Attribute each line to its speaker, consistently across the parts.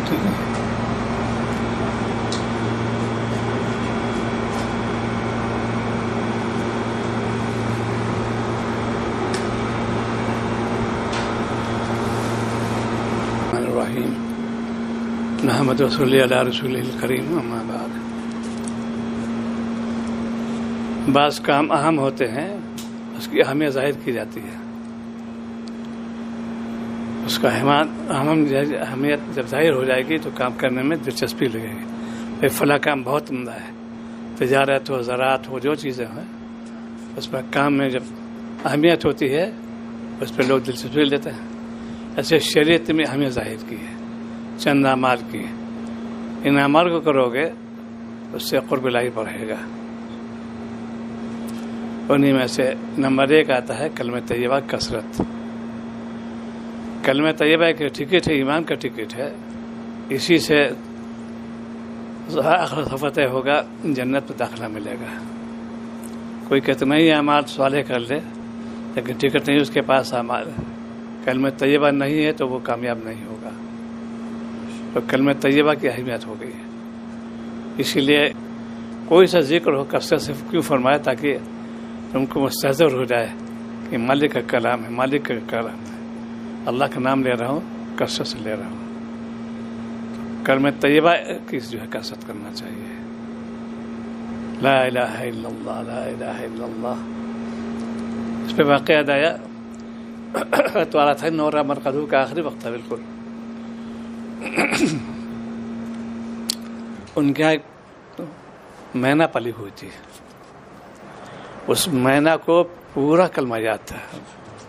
Speaker 1: ٹھیک ہے. الرحیم محمد رسول علی رسول الکریم اما بعد. بعض کام اہم ہوتے ہیں، اس کی اہمیت ظاہر کی جاتی ہے. اس کا اہمیت جب ظاہر ہو جائے گی تو کام کرنے میں دلچسپی لگے گی. بھائی فلاں کام بہت عمدہ ہے، تجارت ہو، زراعت ہو، جو چیزیں ہیں اس پر کام میں جب اہمیت ہوتی ہے اس پہ لوگ دلچسپی لیتے ہیں. ایسے شریعت میں اہمیت ظاہر کی ہے، چند اعمال کی ہے. ان اعمال کو کرو گے اس سے قرب الہی بڑھے گا. انہیں میں سے نمبر 1 آتا ہے کلمہ طیبہ کثرت. کلمہ طیبہ ایک ٹکٹ ہے، ایمان کا ٹکٹ ہے. اسی سے آخرت فتح ہوگا، جنت میں داخلہ ملے گا. کوئی کتنا ہی اعمال صالح کر لے لیکن ٹکٹ نہیں اس کے پاس اعمال، کلمہ طیبہ نہیں ہے تو وہ کامیاب نہیں ہوگا. تو کلمہ طیبہ کی اہمیت ہو گئی ہے. اسی لیے کوئی سا ذکر ہو کثرت سے کیوں فرمایا، تاکہ تم کو مستحضر ہو جائے کہ مالک کا کلام ہے، مالک کا کلام ہے، اللہ کا نام لے رہا ہوں، کثرت سے لے رہا ہوں. کلمہ طیبہ کی جو ہے کثرت کرنا چاہیے. لا الہ الا اللہ، لا الہ الا اللہ. اس پہ واقعہ آیا تو آ رہا تھا نورا مرقدو کا آخری وقت تھا بالکل. ان کے ایک مینا پلی ہوئی تھی، اس مینا کو پورا کلمہ یاد تھا،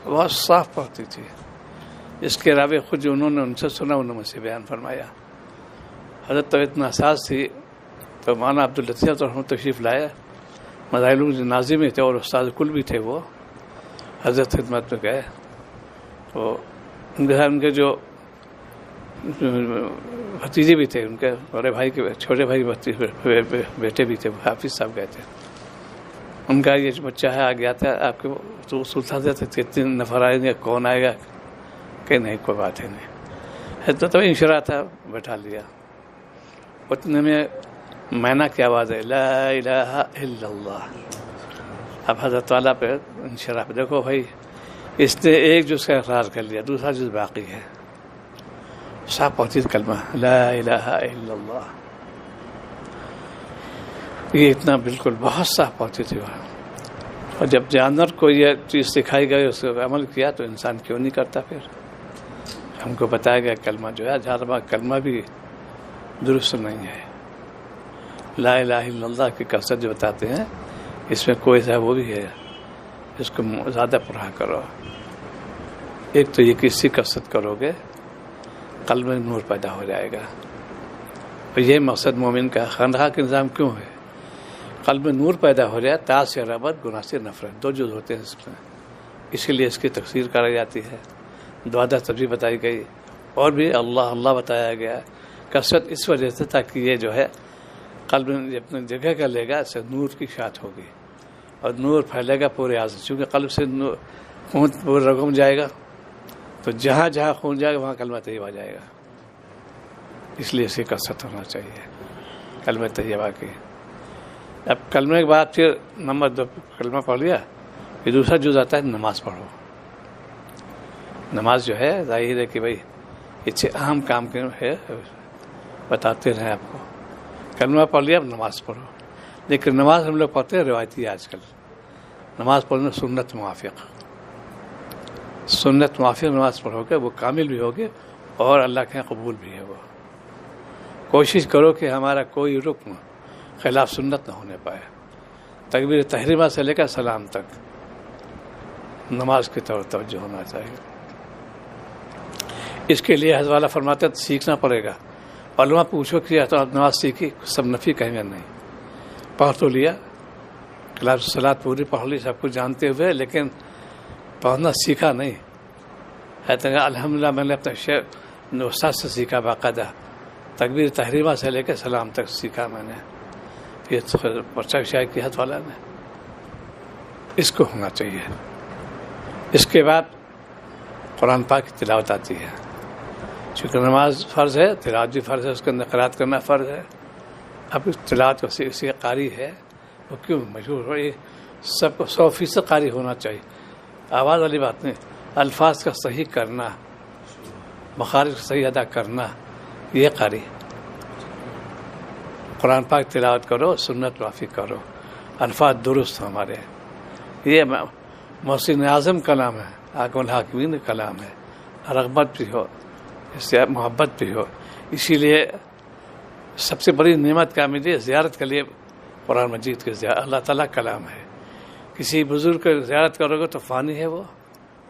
Speaker 1: بہت صاف پڑھتی تھی. اس کے راوی خود جو انہوں نے ان سے سنا انہوں نے مجھ سے بیان فرمایا. حضرت تو اتنا احساس تھی تو مولانا عبداللطیف رحمۃ تشریف لائے، مظاہر ناظم بھی تھے اور استاد کل بھی تھے. وہ حضرت خدمت میں گئے تو ان کے جو بھتیجے بھی تھے، ان کے بڑے بھائی کے چھوٹے بھائی بیٹے بھی تھے، حافظ صاحب گئے تھے. ان کا یہ بچہ ہے آ گیا تھا آپ کے تو سلطان تھے، 3 نفر آئیں گے، کون آئے گا کہ نہیں کوئی بات ہے نہیں. تو انشرا تھا، بیٹھا لیا. اتنے میں مینا کی آواز ہے لا الہ الا اللہ. اب حضرت والا پہ انشرا پہ دیکھو بھائی، اس نے ایک جز کا اقرار کر لیا، دوسرا جز باقی ہے. صاحب پہنچی کلمہ لا الہ الا اللہ، یہ اتنا بالکل بہت صاف پہنچی تھی وہاں. اور جب جانور کو یہ چیز سکھائی گئی، اس کو عمل کیا تو انسان کیوں نہیں کرتا. پھر ہم کو بتایا گیا کلمہ جو ہے جہاں کلمہ بھی درست نہیں ہے. لا الہ الا اللہ کی کثرت جو بتاتے ہیں اس میں کوئی سا وہ بھی ہے، اس کو زیادہ پڑھا کرو. ایک تو یہ کسی کثرت کرو گے قلب میں نور پیدا ہو جائے گا. اور یہ مقصد مومن کا خانقاہ کا نظام کیوں ہے؟ قلب میں نور پیدا ہو جائے، طاعت سے رغبت، گناہ سے نفرت، 2 جز ہوتے ہیں اس میں. اسی لیے اس کی تفسیر کرائی جاتی ہے، دعا تسبیح بتائی گئی، اور بھی اللہ اللہ بتایا گیا. کثرت اس وجہ سے تاکہ یہ جو ہے قلب میں اپنے جگہ کا لے گا، اس سے نور کی اشاعت ہوگی اور نور پھیلے گا پورے اعضاء. چونکہ قلب سے خون پورے رگوں میں جائے گا تو جہاں جہاں خون جائے گا وہاں کلمہ طیبہ جائے گا. اس لیے اسے کثرت ہونا چاہیے کلمہ طیبہ کی. اب کلمے کے بعد پھر نمبر 2 کلمہ پڑھ لیا، پھر دوسرا جز آتا ہے نماز پڑھو. نماز جو ہے ظاہر ہے کہ بھائی اچھے اہم کام کے ہے، بتاتے رہے آپ کو. کلمہ پڑھ لیا، اب نماز پڑھو. لیکن نماز ہم لوگ پڑھتے ہیں روایتی. آج کل نماز پڑھنے سنت موافق نماز پڑھو گے وہ کامل بھی ہوگی اور اللہ کے قبول بھی ہے. وہ کوشش کرو کہ ہمارا کوئی رکن خلاف سنت نہ ہونے پائے. تکبیر تحریمہ سے لے کر سلام تک نماز کی طرف توجہ ہونا چاہیے. اس کے لیے حضرت والا فرماتے ہیں سیکھنا پڑے گا. علماء پوچھو کہ تو آپ نماز سیکھی، سب نفی کہیں گے نہیں. پڑھ تو لیا، کلاس صلاۃ پوری پڑھ لی سب کچھ جانتے ہوئے، لیکن پڑھنا سیکھا نہیں. ہے تو الحمدللہ میں نے اپنے استاد سے سیکھا، باقاعدہ تکبیر تحریمہ سے لے کے سلام تک سیکھا میں نے. یہ پرچہ شائع کی حضرت والا نے. اس کو ہونا چاہیے. اس کے بعد قرآن پاک کی تلاوت آتی ہے، چونکہ نماز فرض ہے، تلاوت بھی فرض ہے، اس کے اندر قرات کرنا فرض ہے. اب تلاوت اسی قاری ہے، وہ کیوں مشہور ہو؟ یہ سب کو 100% قاری ہونا چاہیے. آواز والی بات نہیں، الفاظ کا صحیح کرنا، مخارج کا صحیح ادا کرنا، یہ قاری. قرآن پاک تلاوت کرو، سنت وافق کرو، الفاظ درست ہمارے. یہ محسن اعظم کلام ہے، حاکم الحاکمین کلام ہے. رغبت بھی ہو، اس سے محبت بھی ہو. اسی لیے سب سے بڑی نعمت کیا ملی؟ زیارت کے لیے قرآن مجید کے اللہ تعالیٰ کلام ہے. کسی بزرگ کو زیارت کرو گے تو فانی ہے، وہ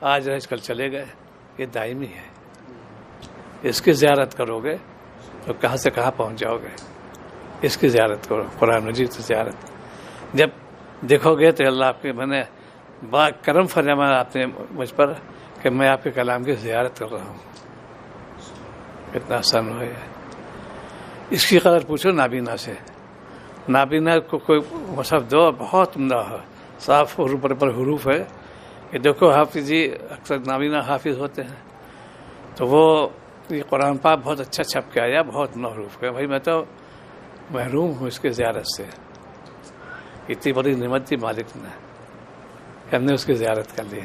Speaker 1: آج رہ کل چلے گئے، یہ دائمی ہے. اس کی زیارت کرو گے تو کہاں سے کہاں پہنچ جاؤ گے. اس کی زیارت کرو، قرآن مجید کی زیارت. جب دیکھو گے تو اللہ آپ کے، میں نے با کرم فرمایا آپ نے مجھ پر کہ میں آپ کے کلام کی زیارت کر رہا ہوں. کتنا آسان ہو ہے. اس کی قدر پوچھو نابینا سے. نابینا کو کوئی مصحف دو، بہت عمدہ ہے، صاف حروف پر حروف ہے. کہ دیکھو حافظ جی اکثر نابینا حافظ ہوتے ہیں، تو وہ یہ قرآن پاک بہت اچھا چھپ کے آیا، بہت حروف کا. بھائی میں تو محروم ہوں اس کے زیارت سے. اتنی بڑی نعمت تھی مالک نے کہ ہم نے اس کی زیارت کر لی.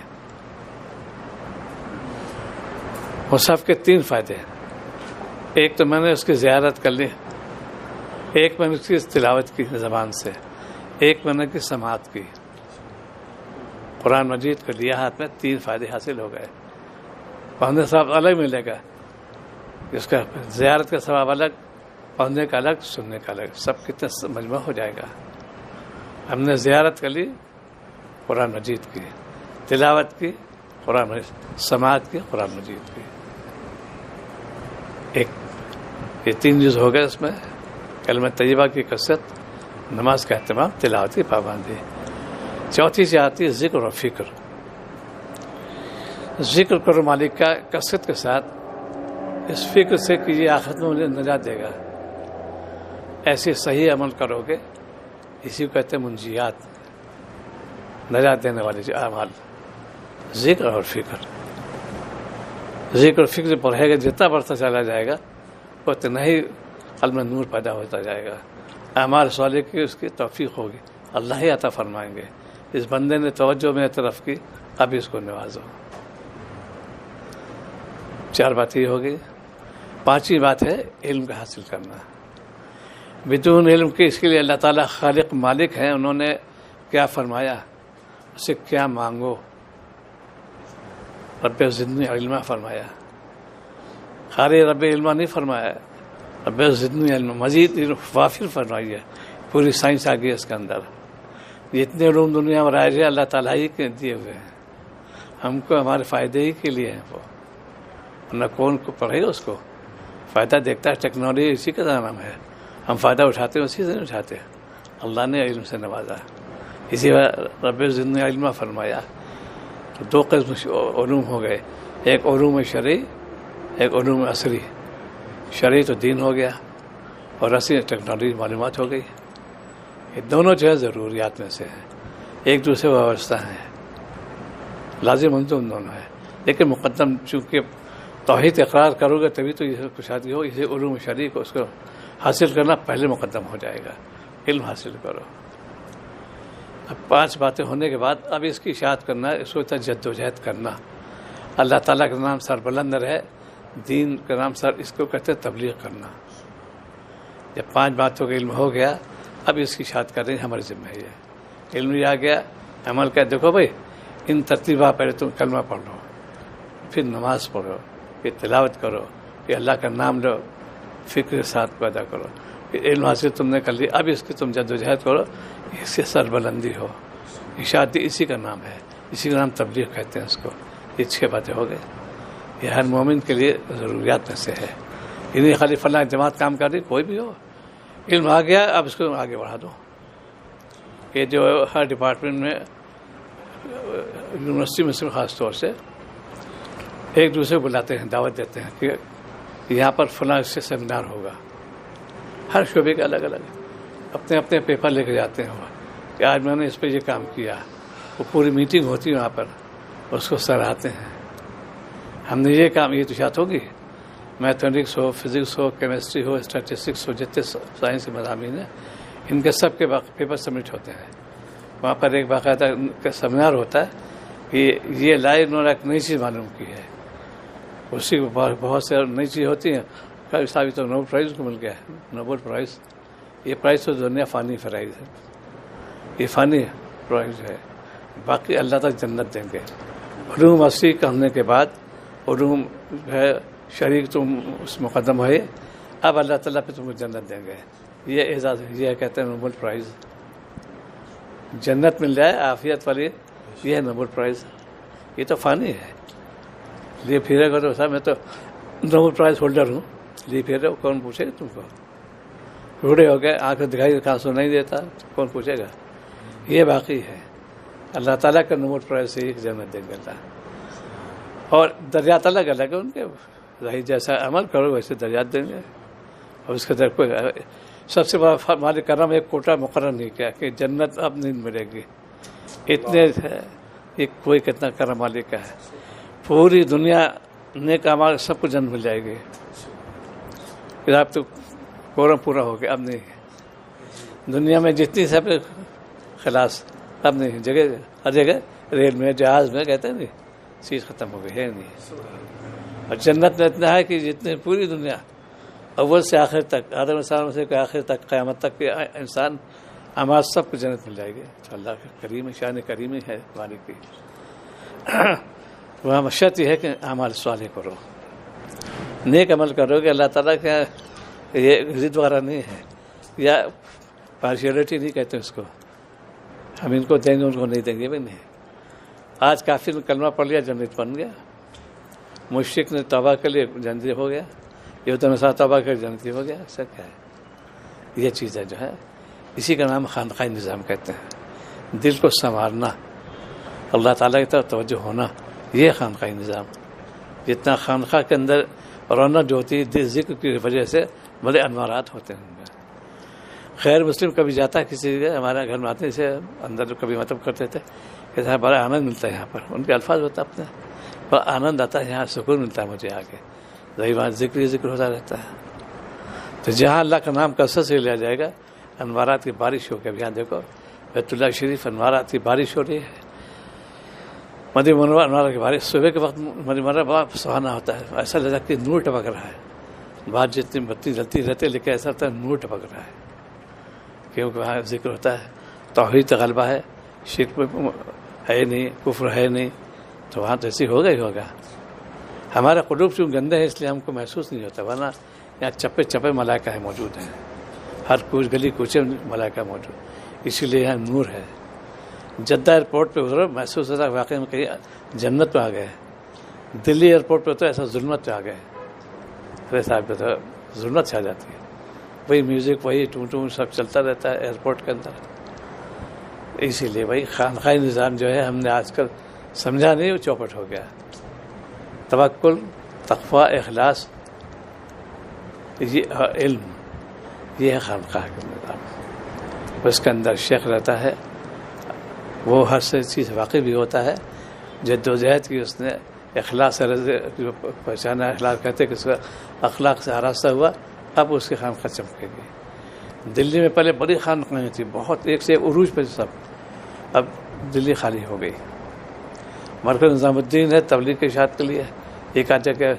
Speaker 1: مصحف کے 3 فائدے. ایک تو میں نے اس کی زیارت کر لی، ایک میں نے اس کی تلاوت کی زبان سے، ایک میں نے کی سماعت کی. قرآن مجید کو لیا ہاتھ میں، 3 فائدے حاصل ہو گئے. پڑھنے ثواب الگ ملے گا، اس کا زیارت کا ثواب الگ، پڑھنے کا الگ، سننے کا الگ، سب کتنا مجموعہ ہو جائے گا. ہم نے زیارت کر لی قرآن مجید کی، تلاوت کی قرآن مجید، سماعت کی قرآن مجید کی. ایک یہ 3 جز ہو گئے. اس میں کلمہ طیبہ کی کثرت، نماز کا اہتمام، تلاوت کی پابندی. چوتھی سے آتی ہے ذکر اور فکر. ذکر کرو مالک کا کثرت کے ساتھ، اس فکر سے کہ یہ آخرت میں مجھے نجات دے گا. ایسے صحیح عمل کرو گے، اسی کو کہتے ہیں منجیات، نجات دینے والے اعمال. ذکر اور فکر. ذکر اور فکر پڑھے گا، جتنا بڑھتا چلا جائے گا اتنا ہی قلب میں نور پیدا ہوتا جائے گا. اعمال صالح کی اس کی توفیق ہوگی، اللہ ہی عطا فرمائیں گے. اس بندے نے توجہ میرے طرف کی، اب اس کو نوازو. 4 بات یہ ہوگی. 5ویں بات ہے علم کا حاصل کرنا. بدون علم کے اس کے لیے اللہ تعالیٰ خالق مالک ہیں. انہوں نے کیا فرمایا، اسے کیا مانگو. رب زدنی علما فرمایا، خالی رب علما نہیں فرمایا، رب زدنی علما، مزید وافر فرمائی ہے. پوری سائنس آ گئی اس کے اندر. جتنے علوم دنیا میں رائج ہے اللہ تعالیٰ ہی کے دیے ہوئے ہیں، ہم کو ہمارے فائدے ہی کے لیے ہیں. وہ نہ کون کو پڑھے گا، اس کو فائدہ دیکھتا ہے. ٹیکنالوجی اسی کا نام ہے، ہم فائدہ اٹھاتے ہیں، اسی سے نہیں اٹھاتے. اللہ نے علم سے نوازا، اسی رب زدنی علما فرمایا. تو 2 قسم علوم ہو گئے، ایک علوم شرعی، ایک علوم عصری. شرعی تو دین ہو گیا، اور عصری ٹیکنالوجی معلومات ہو گئی. یہ دونوں جو ہے ضروریات میں سے ہیں، ایک دوسرے وابستہ ہیں، لازم ان دونوں ہے. لیکن مقدم چونکہ توحید اقرار کرو گے تبھی تو یہ کشادگی ہو. اسے علوم شرعی کو اس کو حاصل کرنا پہلے مقدم ہو جائے گا. علم حاصل کرو. اب 5 باتیں ہونے کے بعد اب اس کی اشاعت کرنا، اس کو جد و جہد کرنا. اللہ تعالیٰ کا نام سر بلند رہے، دین کا نام سر، اس کو کہتے ہیں تبلیغ کرنا. جب 5 باتوں کا علم ہو گیا، اب اس کی اشاعت کریں ہماری ذمہ ہے. علم بھی آ گیا، عمل کیا. دیکھو بھائی، ان ترتیبات پہلے تم کلمہ پڑھ لو، پھر نماز پڑھو، پھر تلاوت کرو، پھر اللہ کا نام لو، فکر کے ساتھ پیدا کرو. علم حاصل تم نے کر لی، اب اس کی تم جد و جہد کرو، اس سے سربلندی ہو. اشاعت اسی کا نام ہے، اسی کا نام تبلیغ کہتے ہیں اس کو. یہ 6 باتیں ہو گئے. یہ ہر مومن کے لیے ضروریات میں سے ہے. انہیں خالی فلاں جماعت کام کر رہی، کوئی بھی ہو، علم آ گیا، اب اس کو آگے بڑھا دو. یہ جو ہر ڈپارٹمنٹ میں، یونیورسٹی میں خاص طور سے ایک دوسرے کو بلاتے ہیں، دعوت دیتے ہیں کہ یہاں پر فلاں اس سے سیمینار ہوگا. ہر شعبے کے الگ الگ اپنے اپنے پیپر لے کے جاتے ہیں کہ آج میں نے اس پہ یہ کام کیا. وہ پوری میٹنگ ہوتی ہے وہاں پر، اس کو سراہتے ہیں. ہم نے یہ کام، یہ تو اشاعت ہوگی. میتھمیٹکس ہو، فزکس ہو، کیمسٹری ہو، اسٹیٹسٹکس ہو، جتنے سائنس کے مضامین ہیں ان کے سب کے پیپر سبمٹ ہوتے ہیں. وہاں پر ایک باقاعدہ ان کا سیمینار ہوتا ہے کہ یہ لائے انہوں نے ایک نئی چیز معلوم کی ہے. اسی کو بہت سے نئی چیز ہوتی ہیں. ابھی تو نوبل پرائز کو مل گیا ہے. نوبل پرائز یہ پرائز تو دنیا فانی پرائز ہے. یہ فانی پرائز ہے. باقی اللہ تک جنت دیں گے. علوم اصلی کرنے کے بعد علوم ہے شریک تم اس مقدم ہوئے، اب اللہ تعالیٰ پہ تم کو جنت دیں گے. یہ اعزاز یہ کہتے ہیں نوبل پرائز. جنت مل جائے عافیت والی، یہ ہے نوبل پرائز. یہ تو فانی ہے. لیے پھرے گا تو صاحب میں تو نوبل پرائز ہولڈر ہوں. لیے پھرے ہو کون پوچھے گا تم کو؟ بوڑھے ہو گئے، آنکھ دکھائی کہاں سنائی دیتا، کون پوچھے گا؟ یہ باقی ہے. اللہ تعالیٰ کا نوبل پرائز سے ایک جنت دیں گے اللہ. اور دریات الگ الگ ہے ان کے. رہی جیسا عمل کرو ویسے دریات دیں گے. اور اس کے در کوئی سب سے بڑا مالک کرم ایک کوٹا مقرر نہیں کیا کہ جنت اب نہیں ملے گی. اتنے یہ کوئی کتنا کرم مالک کا ہے. پوری دنیا نیک اعمال سب کو جنت مل جائے گی. پھر اب تو کورم پورا ہو گیا. اب نہیں دنیا میں جتنی سب خلاص اب نہیں. جگہ ہر جگہ ریل میں جہاز میں کہتے ہیں نہیں چیز ختم ہو گئی ہے نہیں. اور جنت میں اتنا ہے کہ جتنی پوری دنیا اول سے آخر تک آدم السلام سے آخر تک قیامت تک کے انسان اعمال سب کو جنت مل جائے گی. اللہ کا کریم شان کریمی ہے مالک کی. وہاں شرط یہ ہے کہ اعمال صالح کرو، نیک عمل کرو گے. اللہ تعالیٰ کا یہ ضد وغیرہ نہیں ہے یا پارشیلٹی نہیں کہتے اس کو. ہم ان کو دیں گے ان کو نہیں دیں گے بھی نہیں. آج کافر نے کلمہ پڑھ لیا جنت بن گیا. مشرک نے توبہ کے لیے جنتی ہو گیا. یہ تو نصارہ توبہ کے لیے جنتی ہو گیا. ایسا کیا ہے؟ یہ چیزیں جو ہے اسی کا نام خانقاہ نظام کہتے ہیں. دل کو سنوارنا، اللہ تعالیٰ کی طرف توجہ ہونا، یہ خانقاہ نظام. جتنا خانقاہ کے اندر رونق جو ہوتی ہے ذکر کی وجہ سے بڑے انوارات ہوتے ہیں. خیر مسلم کبھی جاتا ہے کسی جگہ، ہمارے گھر میں آتے سے اندر کبھی مطلب کرتے تھے کہ صاحب بڑا آنند ملتا ہے یہاں پر. ان کے الفاظ ہوتا اپنے بڑا آنند آتا ہے، یہاں سکون ملتا ہے مجھے آ کے. رہی بات ذکر ہوتا رہتا ہے. تو جہاں اللہ کا نام کثرت سے لیا جائے گا انوارات کی بارش ہو کے. اب یہاں دیکھو بیت اللہ شریف انوارات کی بارش ہو رہی ہے. مدینہ منورہ انوار کی بارش. صبح کے وقت مدینہ منورہ بہت سہانا ہوتا ہے. ایسا لگتا ہے کہ نور ٹپک رہا ہے. بات جتنی بتی جلتی رہتے لیکن ایسا ہوتا ہے نور ٹپک رہا ہے. کیونکہ وہاں ذکر ہوتا ہے، توحید غلبہ ہے، شرک ہے نہیں، کفر ہے نہیں. تو وہاں تو ایسی ہوگا ہی ہوگا. ہمارا قلوب چون گندے ہے اس لیے ہم کو محسوس نہیں ہوتا. ورنہ یہاں چپے چپے ملائکہ ہیں موجود ہیں. ہر کوچ گلی کوچے ملائکہ موجود. اسی لیے یہاں نور ہے. جدہ ایئرپورٹ پہ اترو محسوس ہوتا ہے واقعی میں کہیں جنت پہ آ گئے. دلی ایئرپورٹ پہ تو ایسا ظلمت پہ آ گئے. ارے صاحب پہ تو ظلمت سے آ جاتی ہے. وہی میوزک وہی ٹون سب چلتا رہتا ہے ایئرپورٹ کے اندر. اسی لیے بھائی خانقاہ نظام جو ہے ہم نے آج کل سمجھا نہیں، وہ چوپٹ ہو گیا. توکل، تقویٰ، اخلاص، یہ علم، یہ ہے خانقاہ کا نظام. اس کے اندر شیخ رہتا ہے، وہ ہر سے چیز واقف بھی ہوتا ہے. جد و جہد کی اس نے اخلاق سے پہچانا. اخلاق کہتے کہ اس کا اخلاق سے آراستہ ہوا. اب اس کی خانقاہ چمکے گی. دلی میں پہلے بڑی خانقاہیں تھی بہت، ایک سے ایک عروج پہ سب. اب دلی خالی ہو گئی. مرکز نظام الدین ہے تبلیغ کی اشاعت کے لیے. ایک آدھ جگہ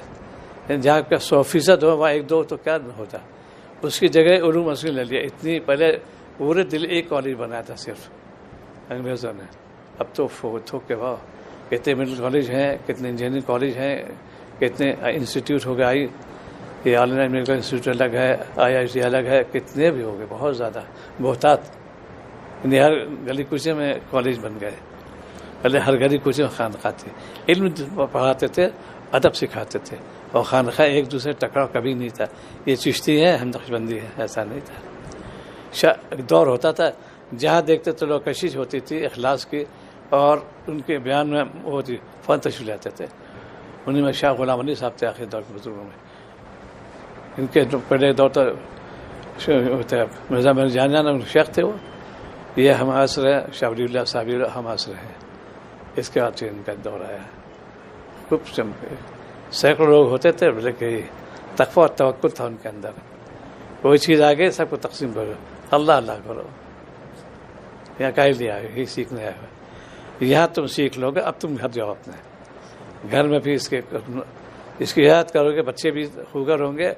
Speaker 1: جہاں کا 100% ہو وہاں ایک دو تو کیا ہوتا. اس کی جگہ علوم اصلی لے لیا. اتنی پہلے پورے دل ایک کالج بنایا تھا صرف انگریزوں نے. اب تو تھوک کے بھاؤ کتنے میڈیکل کالج ہیں، کتنے انجینئرنگ کالج ہیں، کتنے انسٹیٹیوٹ ہو گئے. یہ عال میڈیکل انسٹیٹیوٹ الگ ہے، IIT الگ ہے، کتنے بھی ہو گئے بہت زیادہ بہتات. یعنی ہر گلی کوچے میں کالج بن گئے. پہلے ہر گلی کوچے میں خانقاہ تھی. علم پڑھاتے تھے، ادب سکھاتے تھے. اور خانقاہ ایک دوسرے ٹکراؤ کبھی نہیں تھا. یہ چشتی ہے ہم نقشبندی ہے ایسا نہیں تھا. دور ہوتا تھا جہاں دیکھتے تو لوگ کشش ہوتی تھی اخلاص کی اور ان کے بیان میں وہ تھی فن تشریح لاتے تھے. انہیں میں شاہ غلام علی صاحب تھے آخری دور کے بزرگوں میں. ان کے پہلے دور تو مرزا میر جان شیخ تھے. وہ یہ ہم عصر ہے. شاہ ولی اللہ صاحب ہم عصر ہے. اس کے بعد ان کا دور آیا. خوب سینکڑوں لوگ ہوتے تھے لیکن تقوی اور توکل تھا ان کے اندر. کوئی چیز آ گئی سب کو تقسیم کرو, اللہ اللہ کرو. یہاں کا لے آئے, یہی سیکھنے آئے ہوئے. یہاں تم سیکھ لو گے, اب تم گھر جاؤ اپنے گھر میں بھی اس کی یاد کرو گے, بچے بھی خوگر ہوں گے,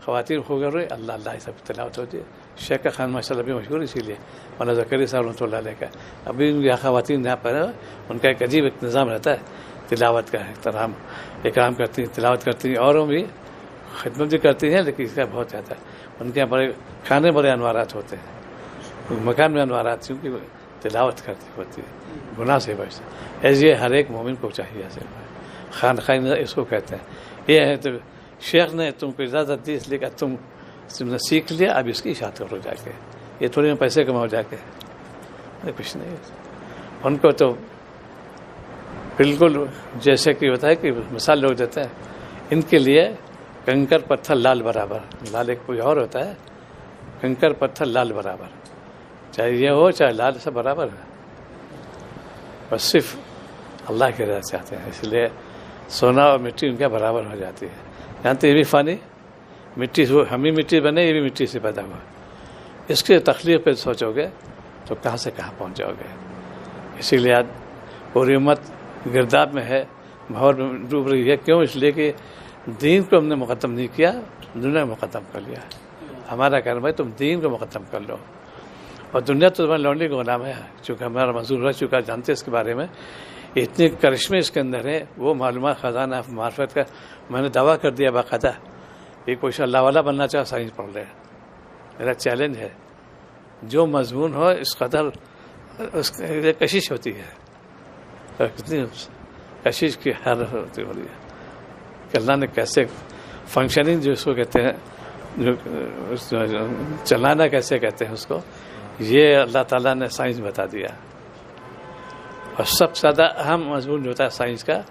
Speaker 1: خواتین خوگر ہوئی, اللہ اللہ یہ سب تلاوت ہوتی ہے. شیخ کا خان ماشاء اللہ بھی مشہور اسی لیے, مولانا زکریا صاحب رحمۃ اللہ علیہ کا. ابھی یہاں خواتین یہاں پر ان کا ایک عجیب ایک نظام رہتا ہے تلاوت کا, اکرام کرتی ہیں, تلاوت کرتی ہیں, اوروں بھی خدمت بھی کرتی ہیں, لیکن اس کا بہت زیادہ ہے. ان کے یہاں بڑے کھانے بڑے انوارات ہوتے ہیں, مکان میں انوارات کیونکہ تلاوت کرتی ہوتی ہے, گناہ سے بچتے. ایسے یہ ہر ایک مومن کو چاہیے ایسے خان خان اس کو کہتے ہیں. یہ ہے تو شیخ نے تم کو اجازت دی اس لیے کہ تم نے سیکھ لیا, اب اس کی اشاعت کرو جا کے. یہ تھوڑی میں پیسے کماؤ جا کے, کچھ نہیں. ان کو تو بالکل جیسے کہ ہوتا ہے کہ مثال لوگ دیتے ہیں, ان کے لیے کنکر پتھر لال برابر. لال ایک کوئی اور ہوتا ہے, کنکر پتھر لال برابر, چاہے یہ ہو چاہے لال, سب برابر ہے. بس صرف اللہ کی رضا چاہتے ہیں, اس لیے سونا اور مٹی ان کے برابر ہو جاتی ہے. جانتے یہ بھی فانی مٹی سے, ہم ہی مٹی بنے, یہ بھی مٹی سے پیدا ہوا. اس کی تخلیق پہ سوچو گے تو کہاں سے کہاں پہنچ جاؤ گے. اسی لیے آج پوری امت گرداب میں ہے, بہت ڈوب رہی ہے. کیوں؟ اس لیے کہ دین کو ہم نے مقدم نہیں کیا, دنیا کو مقدم کر لیا. ہمارا کہنا بھائی تم دین کو مقدم کر لو, اور دنیا تو تمہارے لونڈی کا غلام ہے. چونکہ ہمارا منظور رہ چکا, جانتے اس کے بارے میں, اتنے کرشمے اس کے اندر ہے. وہ معلومات خزانہ معرفت کا میں نے دعویٰ کر دیا باقاعدہ, یہ کوئی اللہ والا بننا چاہے سائنس پڑھ لے. میرا چیلنج ہے, جو مضمون ہو اس قدر اس کشش ہوتی ہے, کتنی کشش کی حالت ہوتی ہو رہی ہے کہ اللہ نے کیسے فنکشننگ جو اس کو کہتے ہیں, جو چلانا کیسے کہتے ہیں اس کو, یہ اللہ تعالیٰ نے سائنس بتا دیا. اور سب سے زیادہ اہم مضمون جو ہوتا ہے سائنس کا,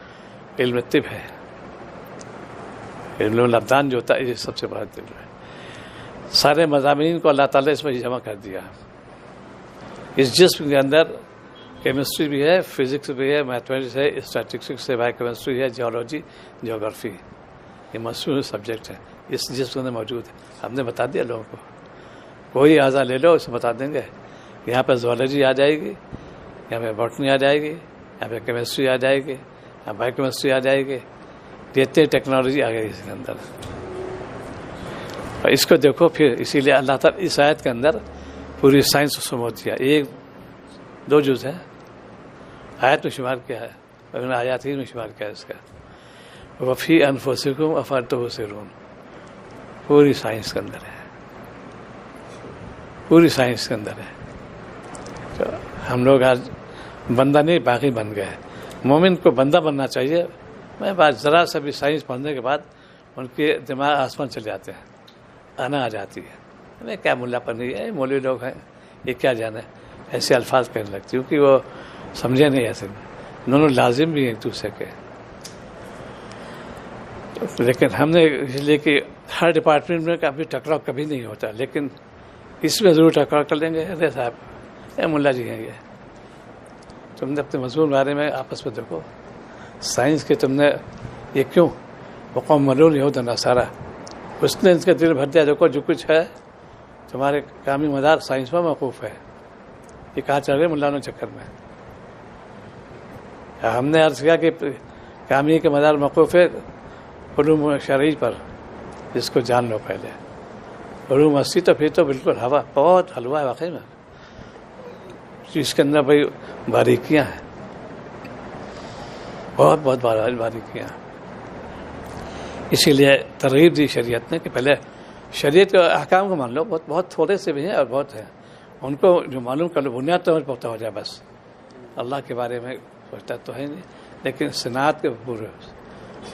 Speaker 1: علم طب ہے. علم الابدان جو ہوتا ہے یہ سب سے بڑا علم ہے. سارے مضامین کو اللہ تعالیٰ اس میں جمع کر دیا. اس جسم کے اندر کیمسٹری بھی ہے, فزکس بھی ہے, میتھمیٹکس ہے, اسٹیٹسٹکس ہے, بایو کیمسٹری ہے, جیولوجی, جیوگرافی, یہ مشہور سبجیکٹ ہے اس جسم کے اندر موجود ہے. ہم نے بتا دیا لوگوں کو, کوئی اعضا لے لو اسے بتا دیں گے. یہاں پہ زوالوجی آ جائے گی, یہاں پہ باٹنی آ جائے گی, یہاں پہ کیمسٹری آ جائے گی, یہاں بایو کیمسٹری آ جائے گی. اتنی ٹیکنالوجی آ گئی اس کے اندر. اور اس کو دیکھو پھر, اسی لیے اللہ تعالیٰ اس آیت کے اندر پوری سائنس کو سمجھ دیا. ایک دو جز ہے, آیت میں شمار کیا ہے, آیات ہی میں شمار کیا ہے اس کا. وفی انفسکم افلا تبصرون, پوری سائنس کے اندر ہے, پوری سائنس کے اندر ہے. تو ہم لوگ آج بندہ نہیں باقی بن گئے. مومن کو بندہ بننا چاہیے. میں بات ذرا سا بھی سائنس پڑھنے کے بعد ان کے دماغ آسمان چلے جاتے ہیں, آنا آ جاتی ہے. میں کیا ملا پنی ہے, مولوی لوگ ہیں, یہ کیا جانا ہے, ایسے الفاظ کہنے لگتی, کیونکہ وہ سمجھے نہیں ایسے. دونوں لازم بھی ہیں ایک دوسرے کے. لیکن ہم نے اس لیے کہ ہر ڈپارٹمنٹ میں کبھی ٹکراؤ کبھی نہیں ہوتا, لیکن اس میں ضرور ٹکراؤ کر لیں گے. ارے صاحب اے ملا جی ہیں, یہ تم نے اپنے مضمون بارے میں آپس میں دیکھو. سائنس کے تم نے یہ کیوں وقوم ملون یہ ہوتا نصارہ, اس نے ان کا دل بھر دیا. دیکھو جو کچھ ہے تمہارے کامی مدار سائنس میں موقوف ہے. یہ کہاں چل رہے ملانوں چکر میں. ہم نے عرض کیا کہ کامی کے مدار موقوف ہے علوم شرعی پر, جس کو جان لو پہلے. علوم ہستی تو پھر تو بالکل ہوا, بہت حلوہ ہے واقعی میں. اس کے اندر بھائی باریکیاں ہیں, بہت بہت باریکیاں. اسی لیے ترغیب دی شریعت نے کہ پہلے شریعت کے احکام کو مان لو. بہت بہت تھوڑے سے بھی ہیں اور بہت ہیں, ان کو جو معلوم کر لو, بنیاد تو پختہ ہو جائے بس. اللہ کے بارے میں سوچتا تو ہے نہیں, لیکن صنعت کے پورے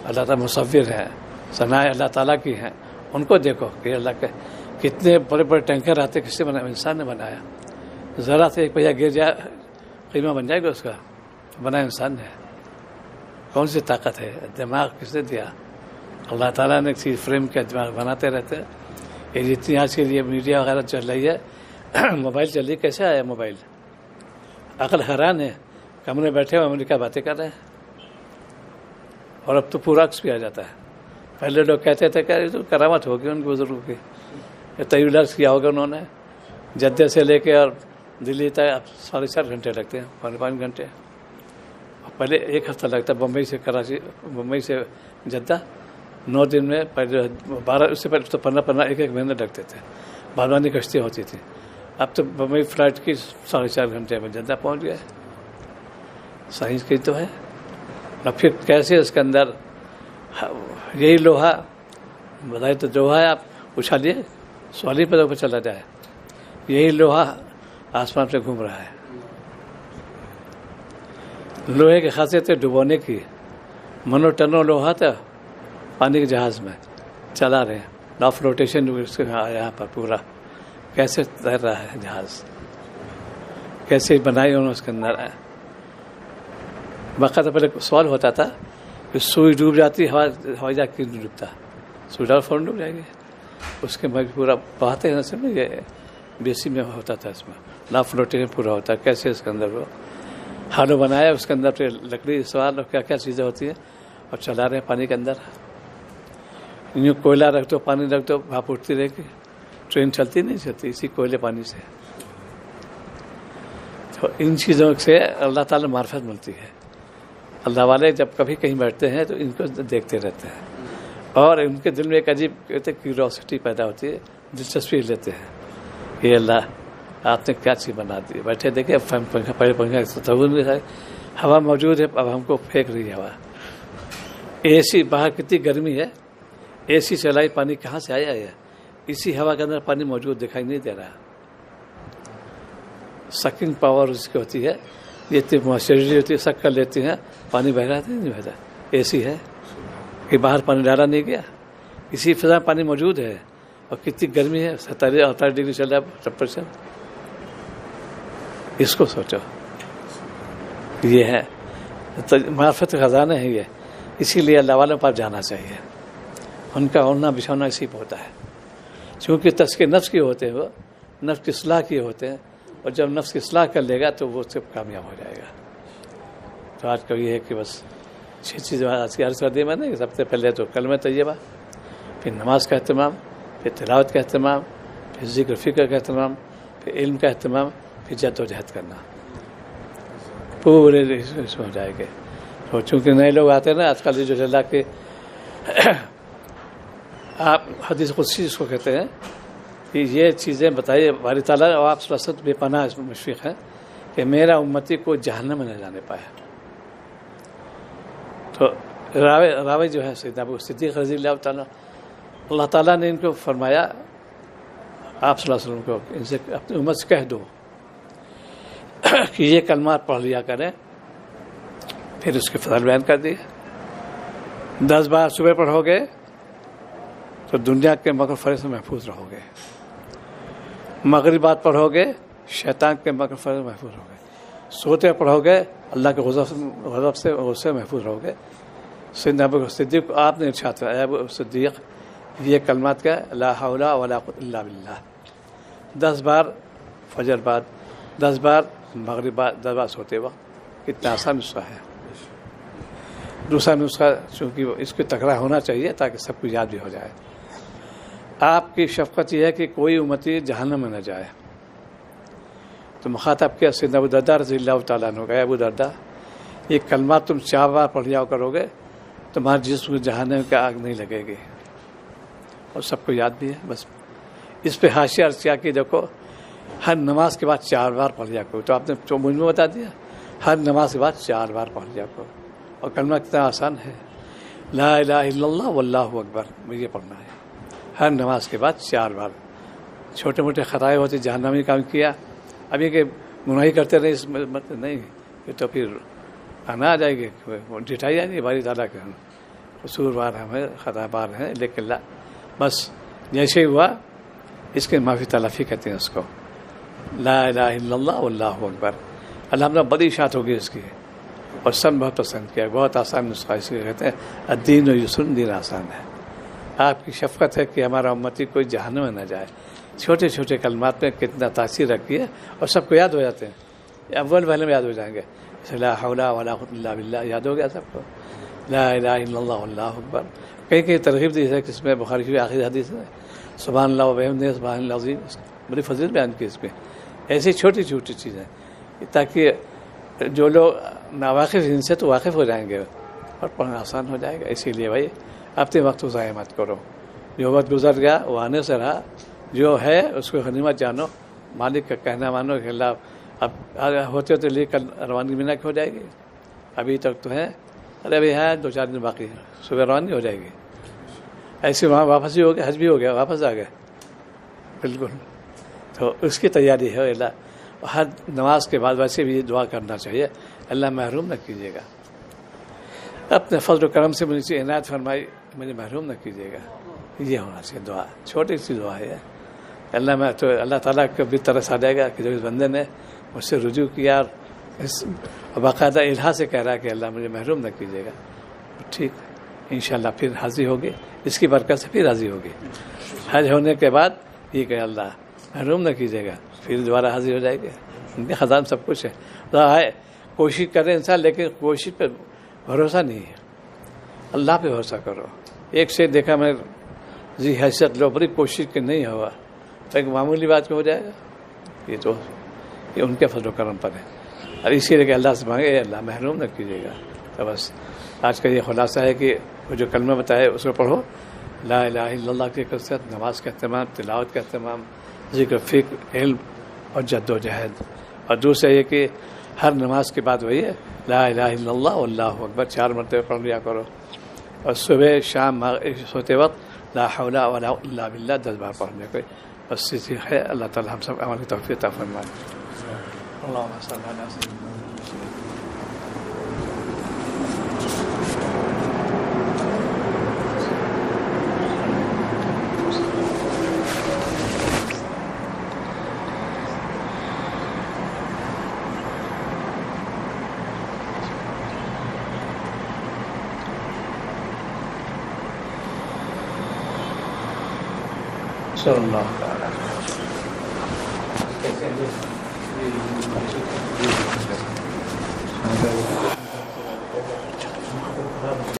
Speaker 1: اللہ تعالیٰ مصور ہیں, صنائع اللہ تعالیٰ کی ہیں. ان کو دیکھو کہ اللہ کے کتنے بڑے بڑے ٹینکر آتے, کس سے بنایا, انسان نے بنایا. ذرا سے ایک پہیا گر جائے قیمہ بن جائے گا اس کا, بنایا انسان نے. کون سی طاقت ہے, دماغ کس نے دیا؟ اللہ تعالیٰ نے چیز فریم کیا, دماغ بناتے رہتے ہیں. یہ جتنی آج کے لیے میڈیا وغیرہ چل رہی ہے, موبائل چل رہی, کیسے آیا موبائل؟ عقل حیران ہے. کمرے بیٹھے ہوئے امریکہ باتیں کر رہے ہیں, اور اب تو پورا عکس بھی آ جاتا ہے. پہلے لوگ کہتے تھے کہ تو کرامت ہوگی ان بزرگوں کی، طویل لفظ کیا ہوگا انہوں نے، جدہ سے لے کے اور دلی تک 4.5 گھنٹے لگتے ہیں، 5 گھنٹے. پہلے 1 ہفتہ لگتا، بمبئی سے کراچی، بمبئی سے جدہ 9 دن میں. پہلے 12، اس سے پہلے تو 15 1 مہینے لگتے تھے، بارانی کشتیاں ہوتی تھیں. اب تو بمبئی فلائٹ کی 4.5 گھنٹے میں جدہ پہنچ گئے. سائنس کی تو ہے. اور پھر کیسے اس کے اندر یہی لوہا بتائیے، تو لوہا ہے، آپ اچھالیے سوال ہی پہ چلا جائے، یہی لوہا آسمان سے گھوم رہا ہے. لوہے کی خاصیت ہے ڈبونے کی. منو ٹنو لوہا تھا پانی کے جہاز میں چلا رہے ہیں، لا آف روٹیشن یہاں پر پورا کیسے تیر رہا ہے جہاز، کیسے بنائی انہوں نے اس کے اندر. باقاعدہ پہلے سوال ہوتا تھا کہ سوئی ڈوب جاتی، ہوائی جہاز کیوں نہیں ڈوبتا؟ سوئی ڈال فوراً ڈوب جائے گی. اس کے بعد پورا بہاتے ہیں سے یہ بیسی میں ہوتا تھا، اس میں لا آف روٹیشن پورا ہوتا ہے. کیسے اس کے اندر وہ ہالو بنایا، اس کے اندر پھر لکڑی سوال اور کیا کیا چیزیں ہوتی ہیں، اور چلا رہے ہیں پانی کے اندر. یوں کوئلہ رکھ دو، پانی رکھ دو، بھاپ اٹھتی رہے گی. ٹرین چلتی نہیں چلتی اسی کوئلے پانی سے. تو ان چیزوں سے اللہ تعالیٰ معرفت ملتی ہے. اللہ والے جب کبھی کہیں بیٹھتے ہیں تو ان کو دیکھتے رہتے ہیں، اور ان کے دل میں ایک عجیب کیوریوسٹی پیدا ہوتی ہے، دلچسپی لیتے ہیں. یہ اللہ آپ نے کیا چیز بنا دی. بیٹھے دیکھے پنکھا، پہلے پنکھا تصور نہیں تھا، ہوا موجود ہے، اب ہم کو پھینک رہی ہے ہوا. اے سی، باہر کتنی گرمی ہے، اے سی چلائی، پانی کہاں سے آیا ہے؟ اسی ہوا کے اندر پانی موجود دکھائی نہیں دے رہا. سکنگ پاور اس کی ہوتی ہے، یہ اتنی موئسچرٹی ہوتی ہے، سک کر لیتی ہیں، پانی بہ رہا ہے نہیں بہتا. اے سی ہے کہ باہر پانی ڈالا نہیں گیا، اسی فضا میں پانی موجود ہے. اور کتنی گرمی ہے، 47-48 ڈگری چل رہا ہے ٹیمپریچر. اس کو سوچو، یہ ہے معرفت خزانہ ہے یہ. اسی لیے اللہ والوں پر جانا چاہیے. ان کا اڑنا بچھونا اسی پہ ہوتا ہے، چونکہ تزکیہ نفس کی ہوتے ہیں، وہ نفس کی اصلاح کیے ہوتے ہیں. اور جب نفس کی اصلاح کر لے گا تو وہ سب کامیاب ہو جائے گا. تو آج کا یہ ہے کہ بس 6 چیزیں آج کی عرض کر دی میں نے. سب سے پہلے تو کلمہ طیبہ، پھر نماز کا اہتمام، پھر تلاوت کا اہتمام، پھر ذکر فکر کا اہتمام، پھر علم کا اہتمام، پھر جد و جہد کرنا. پورے اس میں ہو جائے گے. تو چونکہ نئے لوگ آتے ہیں نا آج کل، جو اللہ کے آپ حدیث قدسی اس کو کہتے ہیں کہ یہ چیزیں بتائیے باری تعالیٰ، اور آپ صلی اللہ علیہ وسلم بے پناہ مشفق ہیں کہ میرا امتی کو جہنم میں نہ جانے پائے. تو راوی جو ہے سیدنا ابو صدیق رضی اللہ تعالیٰ، اللہ تعالیٰ نے ان کو فرمایا آپ صلی اللہ علیہ وسلم کو ان سے اپنی امت سے کہہ دو کہ یہ کلمات پڑھ لیا کریں. پھر اس کے فضل بیان کر دیے. 10 بار صبح پڑھو گے تو دنیا کے مکر فریب سے محفوظ رہو گے. مغربات پڑھو گے شیطان کے مکر فریب سے محفوظ رہو گے. سوتے پڑھو گے اللہ کے غضب سے غصے محفوظ رہو گے. سیدنا ابو صدیق آپ نے ارشاد فرمایا، ابو صدیق یہ کلمات کا لا حول ولا قوت الا باللہ 10 بار فجر بعد، 10 بار مغرب بعد، 10 بار سوتے وقت. کتنا آسان نسخہ ہے. دوسرا نسخہ چونکہ اس کی تکرار ہونا چاہیے تاکہ سب کو یاد بھی ہو جائے. آپ کی شفقت یہ ہے کہ کوئی امتی جہنم میں نہ جائے. تو مخاطب کیا سیدنا ابو درداء رضی اللہ تعالیٰ عنہ کا، ابو درداء یہ کلمات تم 4 بار پڑھ لیا کرو گے تمہارے جسم کو جہنم کی آگ نہیں لگے گی. اور سب کو یاد بھی ہے. بس اس پہ حاشیہ عرض کیا کہ دیکھو ہر نماز کے بعد 4 بار پڑھ لیا کرو. تو آپ نے مجھ میں بتا دیا ہر نماز کے بعد 4 بار پڑھ لیا کرو. اور کلمہ کتنا آسان ہے، لا الہ الا اللہ واللہ اکبر، یہ پڑھنا ہے ہر نماز کے بعد 4 بار. چھوٹے موٹے خطائیں ہوتے، جہنمی کام کیا، اب یہ کہ گناہی کرتے رہے اس میں نہیں، یہ تو پھر آنا آ جائے گی، ڈٹائی آ جائے گی باری تعالیٰ کے. قصور بار ہمیں خطا بار ہیں، لیکن اللہ بس جیسے ہی ہوا اس کے معافی تلافی کہتے ہیں اس کو. لا الہ الا اللہ واللہ اکبر. الحمدللہ بڑی اشاعت ہوگی اس کی، اور سب بہت پسند کیا. بہت آسان نسخہ اس کو کہتے ہیں الدین یسر، دین آسان ہے. آپ کی شفقت ہے کہ ہمارا امتی کوئی جہنم میں نہ جائے. چھوٹے چھوٹے کلمات میں کتنا تاثیر رکھی ہے، اور سب کو یاد ہو جاتے ہیں. اول پہلے میں یاد ہو جائیں گے. لا حول ولا قوت الا باللہ یاد ہو گیا سب کو. لا الہ الا اللہ اللہ اکبر. کئی ترغیب دی ہے کہ اس میں بخاری کی آخری حدیث ہے سبحان اللہ و بحمدہ سبحان اللہ العظیم، بڑی فضیلت بیان کی اس میں. ایسی چھوٹی چھوٹی چیزیں تاکہ جو لوگ ناواقف ان سے تو واقف ہو جائیں گے اور پڑھنا آسان ہو جائے گا. اسی لیے بھائی اپنے وقت کو ضائع مت کرو. جو وقت گزر گیا وہ آنے سے رہا، جو ہے اس کو غنیمت جانو، مالک کا کہنا مانو کہ اللہ اب ہوتے ہوتے لے کل روانگی میں نہ ہو جائے گی. ابھی تک تو ہے، ارے ابھی ہے 2-4 دن باقی ہے، صبح روانگی ہو جائے گی. ایسے وہاں واپس ہی ہو گیا، حج بھی ہو گیا، واپس آ گئے. بالکل. تو اس کی تیاری ہے. اللہ ہر نماز کے بعد ویسے بھی دعا کرنا چاہیے، اللہ محروم نہ کیجیے گا، اپنے فضل و کرم سے مجھے عنایت فرمائی، مجھے محروم نہ کیجیے گا. یہ ہونا چاہیے دعا. چھوٹی سی دعا ہے. اللہ تعالیٰ کو بھی ترس آ جائے گا کہ جو اس بندے نے مجھ سے رجوع کیا اور اس باقاعدہ الہا سے کہہ رہا ہے کہ اللہ مجھے محروم نہ کیجیے گا. ٹھیک انشاءاللہ پھر حاضری ہوگی، اس کی برکت سے پھر حاضری ہوگی. حج ہونے کے بعد یہ کہ اللہ محروم نہ کیجیے گا، پھر دوبارہ حاضری ہو جائے گی. ان کے خزان سب کچھ ہے. کوشش کرے انسان، لیکن کوشش پہ بھروسہ نہیں ہے. اللہ پہ بھروسہ کرو. ایک سے دیکھا میں جی حیثیت لو، بڑی کوشش کہ نہیں ہوا تو ایک معمولی بات کو ہو جائے گا. یہ ان کے فضل و کرم پر ہے. اور اسی لیے کہ اللہ سے مانگے اللہ محروم نہ کیجیے گا. تو بس آج کا یہ خلاصہ ہے کہ وہ جو کلمہ بتائے اس کو پڑھو. لا الہ الا اللہ کی کثرت، نماز کا اہتمام، تلاوت کا اہتمام، ذکر فکر، علم اور جد و جہد. اور دوسرا یہ کہ ہر نماز کے بعد وہی ہے لا الہ الا اللہ واللہ اکبر 4 مرتبہ پڑھ لیا کرو. اور صبح شام سوتے وقت لا حول ولا قوة الا باللہ 10 بار پڑھنے کو. بس اسی ہے. اللہ تعالی ہم سب عمل کی توفیق عطا فرمائے. اللهم صل على سيدنا صلی اللہ تعالی علیہ وسلم.